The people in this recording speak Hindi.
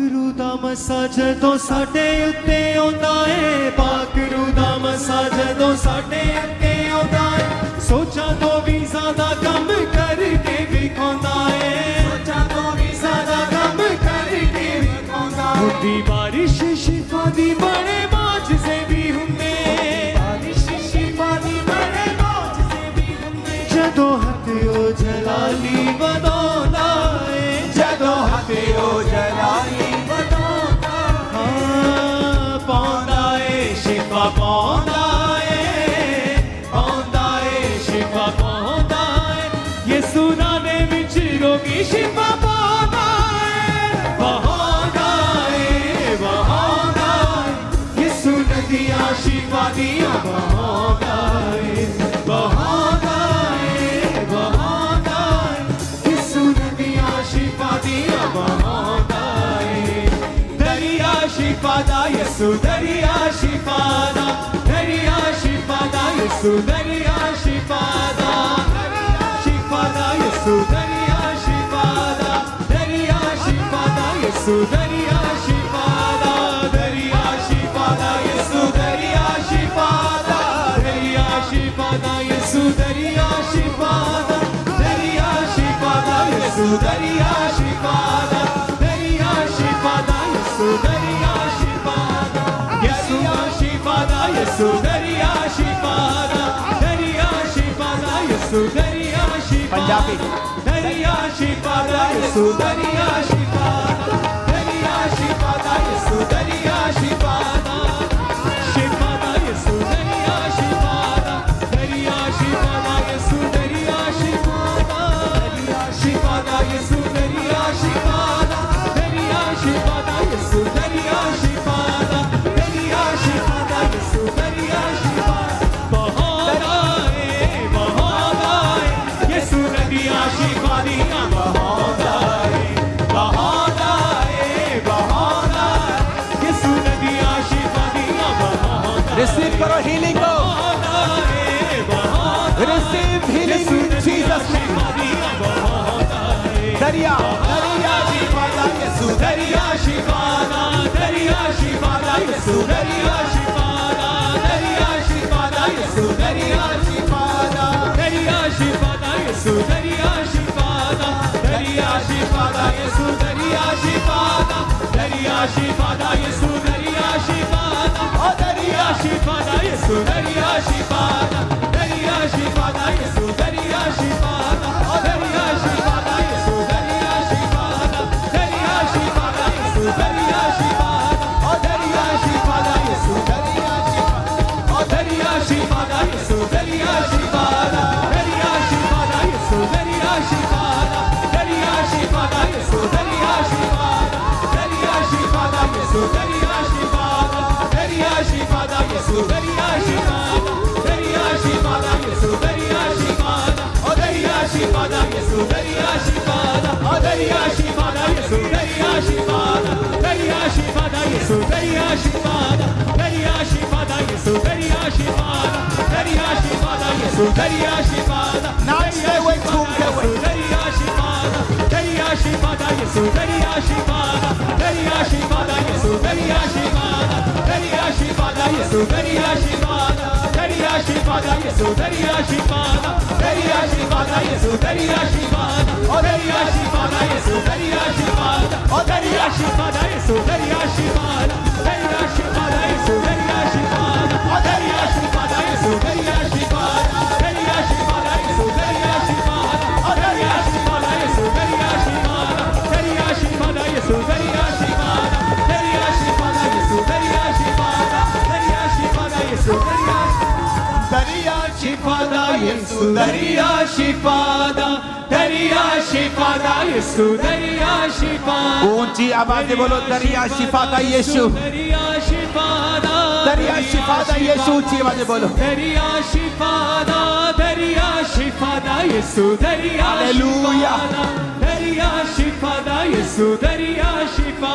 पाकरू दा मसा जदों साडे उत्ते आउंदा है, पाकरू दा मसा जदों साडे उत्ते आउंदा है, सोचा तो भी ज्यादा कम करके विखाउंदा है, सोचा तो भी ज्यादा कम करके विखाउंदा है। हुंदी बारिश शिफा दी बड़े मौजज़े भी हुंदे, बारिश शिफा दी बड़े मौजज़े भी हुंदे, जदों हथ ओ जलाली वधाउंदा है, जदों हथ ओ जलाली वधाउंदा है, पाउंदा है शिफा पाउंदा है, पाउंदा है शिफा पाउंदा है, यसू नामे विच रोगी शिफा पाउंदा है, बहाउंदा है बहाउंदा है, यसू नदियां शिफा दियां बहाउंदा है, बहाउंदा है बहाउंदा है, यसू नदियां शिफा दियां बहाउंदा है। दरिया शिफा दा यसू दरिया शिफा दा, दरिया शिफा दा यसू दरिया शिफा दा, शिफा दा यसू दरिया शिफा दा, दरिया शिफा दा यसू दरिया शिफा दा, दरिया शिफा दा यसू दरिया शिफा दा, दरिया शिफा दा यसू दरिया शिफा दा, दरिया शिफा दा यसू दरिया शिफा दा, दरिया शिफा दा यसू दरिया शिफा दा, यसू शिफा दा यसू दरिया शिफा दा, दरिया शिफा दा यसू दरिया शिफा पंजाबी दरिया शिफा दा यसू दरिया शिफा दा, दरिया शिफा दा यसू दरिया शिफा दा, शिफा दा यसू दरिया शिफा दा, दरिया शिफा दा यसू दरिया शिफा दा, दरिया शिफा दा यसू दरिया शिफा दा, दरिया शिफा दा यसू दरिया शिफा दा, दरिया शिफा दा यसू दरिया शिफा बहाउंदा है बहाउंदा है, यसू नदियां शिफा दियां बहाउंदा है, बहाउंदा है बहाउंदा है, यसू नदियां शिफा दियां बहाउंदा है। रिसीव करो हीलिंग को, receive healing in Jesus name. दरिया दरिया शिफा दा यसू दरिया शिफा दा, दरिया शिफा दा यसू दरिया शिफा दा, दरिया शिफा दा यसू दरिया शिफा दा, दरिया शिफा दा यसू दरिया शिफा दा, दरिया शिफा दा यसू दरिया शिफा दा, दरिया शिफा दा यसू दरिया शिफा दा, ओ दरिया शिफा दा यसू दरिया शिफा दा, दरिया शिफा दा यसू दरिया शिफा दा, ओ दरिया शिफा दा यसू दरिया शिफा दा, दरिया शिफा दा यसू दरिया शिफा दा, ओ दरिया शिफा दा यसू दरिया शिफा दा, ओ दरिया शिफा दा यसू दरिया शिफा दा, दरिया शिफा दा यसू दरिया शिफा दा, दरिया शिफा दा यसू दरिया शिफा दा, दरिया शिफा दा यसू दरिया शिफा दा, दरिया शिफा दा यसू दरिया शिफा दा, दरिया शिफा दा यसू दरिया शिफा दा, ओ दरिया शिफा दा यसू दरिया शिफा दा, ओ दरिया शिफा दा यसू दरिया शिफा दा, दरिया शिफा दा यसू दरिया शिफा दा, दरिया शिफा दा यसू दरिया शिफा दा, दरिया शिफा दा यसू दरिया शिफा दा, Now stay away, stay away. दरिया शिफा दा, दरिया शिफा दा यसू दरिया शिफा दा, दरिया शिफा दा यसू दरिया शिफा दा, दरिया शिफा दा यसू दरिया शिफा दा, दरिया शिफा दा यसू दरिया शिफा दा, दरिया शिफा दा यसू दरिया शिफा दा, ओ दरिया शिफा दा यसू दरिया शिफा दा, ओ दरिया शिफा दा यसू दरिया शिफा दा, दरिया शिफा दा यसू दरिया शिफा दा, ओ दरिया शिफा दा यसू दरिया शिफा दा, दरिया शिफा दा यसू दरिया शिफा दा, ओ दरिया शिफा दा यसू दरिया शिफा दा, दरिया शिफा दा यसू दरिया शिफा दा, दरिया शिफा दा यसू दरिया शिफा दा, दरिया शिफा दा यसू दरिया दरिया शिफा दा यसू दरिया शिफा दा, दरिया शिफा दा यसू दरिया शिफा दा, ऊंची आवाज से बोलो, दरिया शिफा दा यीशु, दरिया शिफा दा, दरिया शिफा दा यीशु, ऊंची आवाज से बोलो। दरिया शिफा दा, दरिया शिफा दा यसू दरिया हालेलुया। शिफा दा, दरिया शिफा दा यसू दरिया शिफा